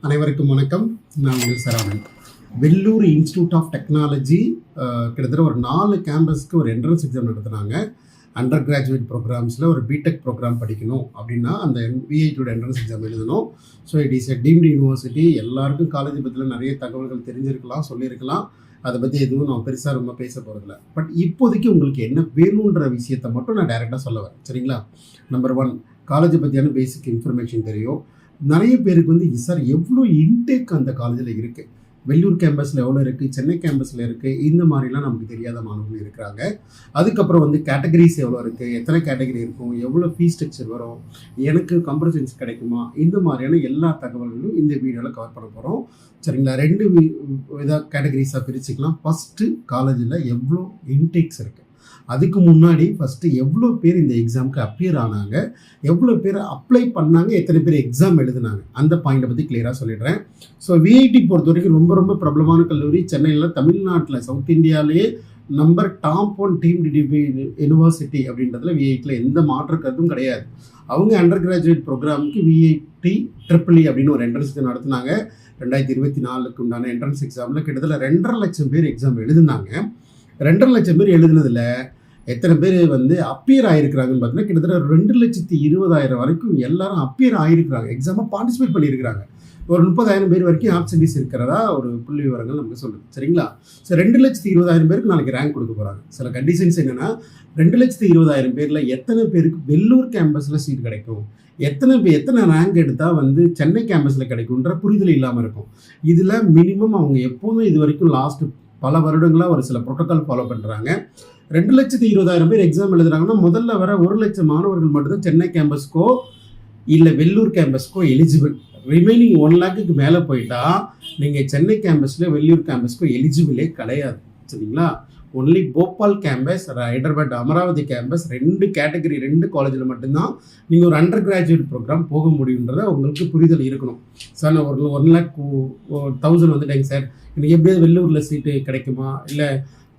அனைவருக்கும் வணக்கம். நான் உங்கள் Saravanan. Vellore institute of technology கிட்டத்தட்ட ஒரு 4 கேம்பஸ்க்கு ஒரு என்ட்ரன்ஸ் எக்ஸாம் நடத்துனாங்க. அண்டர் கிராஜுவேட் ப்ரோக்ராம்ஸில் ஒரு பிடெக் ப்ரோக்ராம் படிக்கணும் அப்படின்னா அந்த விஐடியோட என்ட்ரன்ஸ் எக்ஸாம் எழுதணும். So it is a deemed university. எல்லாருக்கும் காலேஜ் பற்றியில் நிறைய தகவல்கள் தெரிஞ்சிருக்கலாம், சொல்லியிருக்கலாம். அதை பற்றி எதுவும் நான் பெருசாக ரொம்ப பேச போகிறதில்ல. பட் இப்போதைக்கு உங்களுக்கு என்ன வேணுன்ற விஷயத்தை மட்டும் நான் டைரெக்டாக சொல்ல வரேன். சரிங்களா? நம்பர் 1, காலேஜை பற்றியான பேசிக் இன்ஃபர்மேஷன் தெரியும். நிறைய பேருக்கு வந்து சார் எவ்வளோ இன்டேக் அந்த காலேஜில் இருக்குது, வெள்ளூர் கேம்பஸில் எவ்வளோ இருக்குது, சென்னை கேம்பஸில் இருக்குது, இந்த மாதிரிலாம் நமக்கு தெரியாத மாணவர்கள் இருக்கிறாங்க. அதுக்கப்புறம் வந்து கேட்டகரிஸ் எவ்வளோ இருக்குது, எத்தனை கேட்டகரி இருக்கும், எவ்வளோ ஃபீஸ் ஸ்ட்ரக்சர் வரும், எனக்கு கம்ப்யூட்டர் சயின்ஸ் கிடைக்குமா, இந்த மாதிரியான எல்லா தகவல்களும் இந்த வீடியோவில் கவர் பண்ண போகிறோம். சரிங்களா? 2 கேட்டகரிஸாக பிரிச்சுக்கலாம். ஃபஸ்ட்டு காலேஜில் எவ்வளோ இன்டேக்ஸ் இருக்குது, அதுக்கு முன்னாடி ஃபஸ்ட்டு எவ்வளோ பேர் இந்த எக்ஸாமுக்கு அப்பியர் ஆனாங்க, எவ்வளோ பேர் அப்ளை பண்ணாங்க, எத்தனை பேர் எக்ஸாம் எழுதுனாங்க, அந்த பாயிண்ட்டை பற்றி கிளியராக சொல்லிடுறேன். ஸோ விஐடி பொறுத்த வரைக்கும் ரொம்ப ரொம்ப பிரபலமான கல்லூரி. சென்னையில், தமிழ்நாட்டில், சவுத் இந்தியாவிலேயே நம்பர் டாப் 1 டீம்டு யூனிவர்சிட்டி அப்படின்றதுல விஐடியில் எந்த மாற்று கருத்தும் கிடையாது. அவங்க அண்டர் கிராஜுவேட் ப்ரோக்ராமுக்கு விஐடி EEE அப்படின்னு ஒரு என்ட்ரன்ஸ் நடத்தினாங்க. 2024 உண்டான என்ட்ரன்ஸ் எக்ஸாமில் கிட்டத்தட்ட 2.5 லட்சம் பேர் எக்ஸாம் எழுதுனாங்க. 2.5 லட்சம் பேர் எழுதுனதில் எத்தனை பேர் வந்து அப்பியர் ஆகிருக்கிறாங்கன்னு பார்த்தீங்கன்னா கிட்டத்தட்ட 2,20,000 வரைக்கும் எல்லாரும் அப்பியர் ஆகிருக்கிறாங்க, எக்ஸாமை பார்ட்டிசிபேட் பண்ணியிருக்கிறாங்க. ஒரு 30,000 பேர் வரைக்கும் ஆப்சன்டீஸ் இருக்கிறதா ஒரு புள்ளி விவரங்கள் நமக்கு சொல்லுது. சரிங்களா? ஸோ 2,20,000 பேருக்கு நாளைக்கு ரேங்க் கொடுக்க போகிறாங்க. சில கண்டிஷன்ஸ் என்னென்னா, 2,20,000 பேரில் எத்தனை பேருக்கு வெள்ளூர் கேம்பஸில் சீட் கிடைக்கும், எத்தனை ரேங்க் எடுத்தால் வந்து சென்னை கேம்பஸில் கிடைக்கும்ன்ற புரிதல் இல்லாமல் இருக்கும். இதில் மினிமம் அவங்க எப்போதும் இது வரைக்கும் லாஸ்ட் பல வருடங்களாக ஒரு சில ப்ரோட்டோக்கால் ஃபாலோ பண்ணுறாங்க. 2,20,000 பேர் எக்ஸாம் எழுதுறாங்கன்னா முதல்ல வர 1 லட்சம் மாணவர்கள் மட்டும்தான் சென்னை கேம்பஸ்க்கோ இல்லை வெள்ளூர் கேம்பஸ்க்கோ எலிஜிபிள். ரிமைனிங் 1 லேக்குக்கு மேலே போயிட்டா நீங்கள் சென்னை கேம்பஸில் வெள்ளூர் கேம்பஸ்க்கோ எலிஜிபிளே கிடையாது. சரிங்களா? Only Bhopal campus, Hyderabad Amaravati campus, 2 category 2 காலேஜில் மட்டும்தான் நீங்கள் ஒரு அண்டர் கிராஜுவேட் ப்ரோக்ராம் போக முடியுன்றதை உங்களுக்கு புரிதல் இருக்கணும். சார் நான் ஒரு 1,00,000 வந்துட்டேங்க சார், எனக்கு எப்படியாவது வெள்ளூரில் சீட்டு கிடைக்குமா இல்லை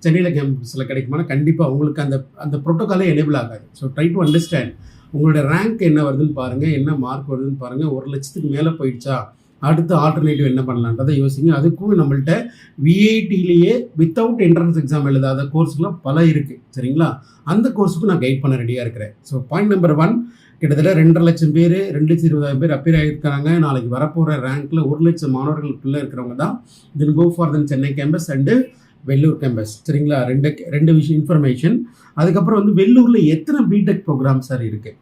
சென்னையில் கேம்பஸில் கிடைக்குமானா கண்டிப்பாக உங்களுக்கு அந்த ப்ரோட்டோக்காலே எனேபிள் ஆகாது. So try to understand. உங்களோட ரேங்க் என்ன வருதுன்னு பாருங்கள், என்ன மார்க் வருதுன்னு பாருங்கள். 1 லட்சத்துக்கு மேலே போயிடுச்சா அடுத்த ஆல்டர்னேட்டிவ் என்ன பண்ணலான்றதை யோசிங்க. அதுக்கும் நம்மள்ட்ட விஐடிலேயே வித்தவுட் என்ட்ரன்ஸ் எக்ஸாம் எழுதாத கோர்ஸுக்குலாம் பல இருக்குது. சரிங்களா? அந்த கோர்ஸுக்கும் நான் கைட் பண்ண ரெடியாக இருக்கிறேன். ஸோ பாயிண்ட் நம்பர் 1, கிட்டத்தட்ட 2.5 லட்சம் பேர், 2,20,000 பேர் அப்பியர் ஆகியிருக்காங்க. நாளைக்கு வரப்போகிற ரேங்க்கில் 1 லட்சம் மாணவர்களுக்குள்ளே இருக்கிறவங்க தான் then go for then Chennai campus and Vellore campus. சரிங்களா? ரெண்டு விஷயம் இன்ஃபர்மேஷன். அதுக்கப்புறம் வந்து வெள்ளூரில் எத்தனை பிடெக் ப்ரோக்ராம் சார் இருக்குது,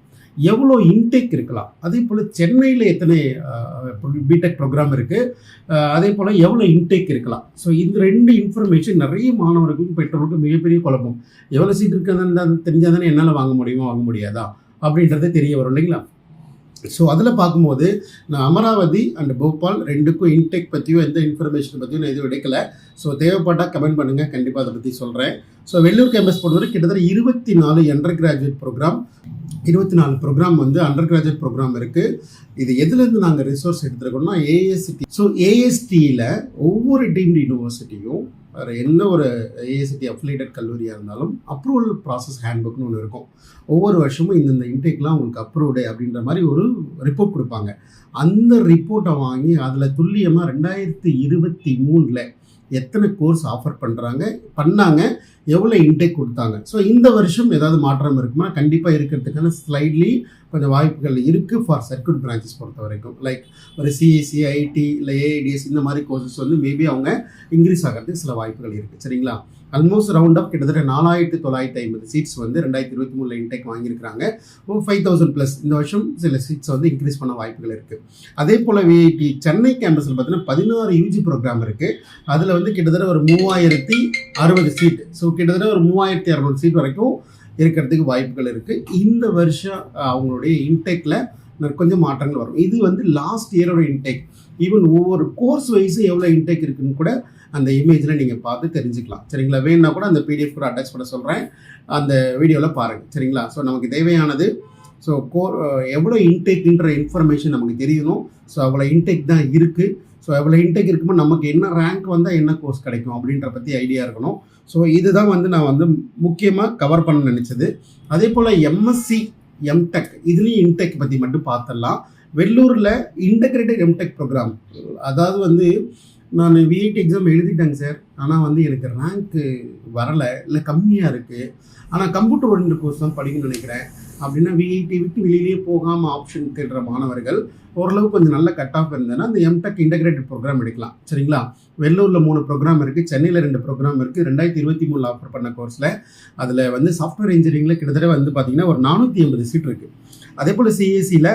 எவ்வளோ இன்டேக் இருக்கலாம், அதே போல் சென்னையில் எத்தனை பிடெக் ப்ரோக்ராம் இருக்குது, அதே போல் எவ்வளோ இன்டேக் இருக்கலாம். ஸோ இந்த 2 இன்ஃபர்மேஷன் நிறைய மாணவர்களுக்கும் பெற்றோருக்கும் மிகப்பெரிய குழப்பம். எவ்வளோ சீட் இருக்குதுன்னு தெரிஞ்சால் தானே என்னால் வாங்க முடியாதா அப்படின்றதே தெரிய வரும் இல்லைங்களா? ஸோ அதில் பார்க்கும்போது நான் அமராவதி அண்ட் போபால் 2க்கும் இன்டேக் பற்றியோ எந்த இன்ஃபர்மேஷன் பற்றியும் நான் எதுவும் எடுக்கலை. ஸோ தேவைப்பட்டால் கமெண்ட் பண்ணுங்கள், கண்டிப்பாக அதை பற்றி சொல்கிறேன். ஸோ வெள்ளூர் கேம்பஸ் பொறுத்தவரை கிட்டத்தட்ட 24 அண்டர் கிராஜுவேட் ப்ரோக்ராம், 24 ப்ரோக்ராம் வந்து அண்டர் கிராஜுவேட் ப்ரோக்ராம் இருக்குது. இது எதுலேருந்து நாங்கள் ரிசோர்ஸ் எடுத்துருக்கோம்னா ஏஎஸ்டி. ஸோ ஏஎஸ்டியில் ஒவ்வொரு டீம்டு யூனிவர்சிட்டியும் வேறு என்ன ஒரு ஏஎஸ்டி அஃபிலியேட்டட் கல்லூரியாக இருந்தாலும் அப்ரூவல் ப்ராசஸ் ஹேண்ட்புக்னு ஒன்று இருக்கும். ஒவ்வொரு வருஷமும் இந்தந்த இன்டேக்லாம் உங்களுக்கு அப்ரூவ்டு அப்படின்ற மாதிரி ஒரு ரிப்போர்ட் கொடுப்பாங்க. அந்த ரிப்போர்ட்டை வாங்கி அதில் துல்லியமாக 2023 எத்தனை கோர்ஸ் ஆஃபர் பண்ணாங்க, எவ்வளோ இன்டேக் கொடுத்தாங்க. ஸோ இந்த வருஷம் ஏதாவது மாற்றம் இருக்குமா, கண்டிப்பாக இருக்கிறதுக்கான ஸ்லைட்லி கொஞ்சம் வாய்ப்புகள் இருக்குது ஃபார் சர்க்யூட் பிரான்ச்சஸ் பொறுத்த வரைக்கும். லைக் ஒரு சிஎஸ்சி, ஐடி இல்லை ஏஐடிஎஸ் இந்த மாதிரி கோர்சஸ் வந்து மேபி அவங்க இன்க்ரீஸ் ஆகிறதுக்கு சில வாய்ப்புகள் இருக்குது. சரிங்களா? ஆல்மோஸ்ட் ரவுண்ட் அப் கிட்டத்தட்ட 4,950 சீட்ஸ் வந்து 2023 இன்டேக் வாங்கியிருக்கிறாங்க. 5,000+ இந்த வருஷம் சில சீட்ஸ் வந்து இன்க்ரீஸ் பண்ண வாய்ப்புகள் இருக்குது. அதே போல் விஐடி சென்னை கேம்பஸில் பார்த்தீங்கன்னா 16 யூஜி ப்ரோக்ராம் இருக்குது. அதில் வந்து கிட்டத்தட்ட ஒரு 3,060 சீட். ஸோ கிட்டத்தட்ட ஒரு 3,600 சீட் வரைக்கும் இருக்கிறதுக்கு வாய்ப்புகள் இருக்குது. இந்த வருஷம் அவங்களுடைய இன்டேக்கில் கொஞ்சம் மாற்றங்கள் வரும். இது வந்து லாஸ்ட் இயரோட இன்டேக். ஈவன் ஒவ்வொரு கோர்ஸ் வைஸு எவ்வளோ இன்டேக் இருக்குன்னு கூட அந்த இமேஜில் நீங்கள் பார்த்து தெரிஞ்சுக்கலாம். சரிங்களா? வேணுன்னா கூட அந்த பிடிஎஃப் கூட அட்டாச் பண்ண சொல்கிறேன், அந்த வீடியோவில் பாருங்கள். சரிங்களா? ஸோ நமக்கு தேவையானது ஸோ எவ்வளோ இன்டேக்குன்ற இன்ஃபர்மேஷன் நமக்கு தெரியணும். ஸோ அவ்வளோ இன்டேக் தான் இருக்குது. ஸோ எவ்வளோ இன்டேக் இருக்கும்போது நமக்கு என்ன ரேங்க் வந்தால் என்ன கோர்ஸ் கிடைக்கும் அப்படின்ற பற்றி ஐடியா இருக்கணும். ஸோ இதுதான் வந்து நான் வந்து முக்கியமாக கவர் பண்ண நினச்சது. அதே போல் எம்எஸ்சி, எம்டெக் இதுலேயும் இன்டெக் பற்றி மட்டும் பார்த்துடலாம். வெள்ளூரில் இன்டகிரேட்டட் எம்டெக் ப்ரோக்ராம், அதாவது வந்து நான் விஐடி எக்ஸாம் எழுதிட்டேங்க சார், ஆனால் வந்து எனக்கு ரேங்க்கு வரலை, இல்லை கம்மியாக இருக்குது, ஆனால் கம்ப்யூட்டர் ஓரியன்ட் கோர்ஸ் தான் படிக்கணும்னு நினைக்கிறேன் அப்படின்னா விஐடி விட்டு வெளியிலேயே போகாமல் ஆப்ஷன் தேடுற மாணவர்கள் ஓரளவு கொஞ்சம் நல்ல கட் ஆஃப் இருந்ததுன்னா அந்த எம்டெக் இன்டகிரேட்டட் ப்ரோக்ராம் எடுக்கலாம். சரிங்களா? வெள்ளூரில் 3 ப்ரோக்ராம் இருக்குது, சென்னையில் 2 ப்ரோக்ராம் இருக்குது. 2023 ஆஃபர் பண்ண கோர்ஸில் அதில் வந்து சாஃப்ட்வேர் இன்ஜினியரிங்கில் கிட்டத்தட்ட வந்து பார்த்திங்கன்னா ஒரு 480 சீட் இருக்குது. அதே போல் சிஎஸ்சியில்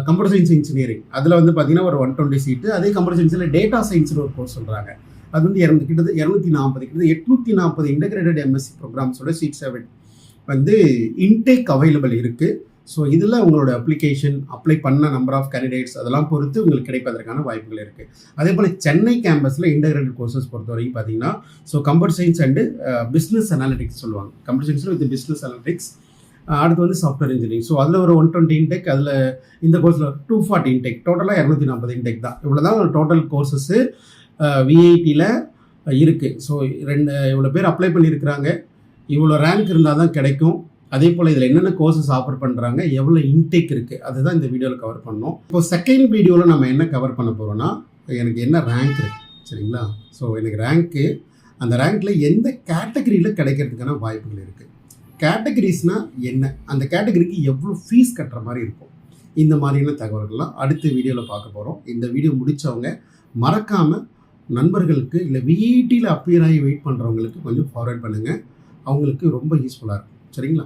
கம்ப்யூட்டர் சயின்ஸ் இன்ஜினியரிங் அதில் வந்து பார்த்திங்கன்னா ஒரு 120 சீட்டு. அதே கம்ப்யூட்டர் சயின்ஸில் டேட்டா சயின்ஸ்னு ஒரு கோர்ஸ் சொல்கிறாங்க, அது வந்து கிட்டத்தட்ட 840 இன்டகிரேட்டட் எம்எஸ்சி ப்ரோக்ராம்ஸோட சீட்ஸ் வந்து இன்டேக் அவைலபிள் இருக்குது. ஸோ இதில் உங்களோட அப்ளிகேஷன் அப்ளை பண்ண நம்பர் ஆஃப் கேண்டிடேட்ஸ் அதெல்லாம் பொறுத்து உங்களுக்கு கிடைப்பதற்கான வாய்ப்புகள் இருக்குது. அதே போல் சென்னை கேம்பஸில் இன்டகிரேட்டட் கோர்சஸ் பொறுத்த வரைக்கும் பார்த்தீங்கன்னா computer science and business analytics சொல்லுவாங்க. கம்ப்யூட்டர் சயின்ஸில் வித் பிஸ்னஸ் அனாலிட்டிக்ஸ், அடுத்து வந்து சாஃப்ட்வேர் இன்ஜினியரிங். ஸோ அதில் ஒரு 120 இன்டெக், அதில் இந்த கோர்ஸில் 240 இன்டெக், டோட்டலாக 240 இன்டெக் தான். இவ்வளோ தான் டோட்டல் கோர்சஸ்ஸு விஐடியில் இருக்குது. ஸோ இவ்வளோ பேர் அப்ளை பண்ணியிருக்கிறாங்க, இவ்வளோ ரேங்க் இருந்தால் தான் கிடைக்கும். அதே போல் இதில் என்னென்ன கோர்சஸ் ஆஃபர் பண்ணுறாங்க, எவ்வளோ இன்டேக் இருக்குது, அதுதான் இந்த வீடியோவில் கவர் பண்ணோம். இப்போ செகண்ட் வீடியோவில் நம்ம என்ன கவர் பண்ண போகிறோம்னா, எனக்கு என்ன ரேங்க் இருக்குது, சரிங்களா? ஸோ எனக்கு ரேங்க்கு, அந்த ரேங்க்கில் எந்த கேட்டகரியில் கிடைக்கிறதுக்கான வாய்ப்புகள் இருக்குது, கேட்டகரிஸ்னால் என்ன, அந்த கேட்டகரிக்கு எவ்வளோ ஃபீஸ் கட்டுற மாதிரி இருக்கும், இந்த மாதிரியான தகவல்கள்லாம் அடுத்த வீடியோவில் பார்க்க போகிறோம். இந்த வீடியோ முடித்தவங்க மறக்காமல் நண்பர்களுக்கு இல்லை விஐடியில் அப்பியர் ஆகி வெயிட் பண்ணுறவங்களுக்கு கொஞ்சம் ஃபார்வர்ட் பண்ணுங்கள், அவங்களுக்கு ரொம்ப யூஸ்ஃபுல்லாக இருக்கும். சரிங்களா?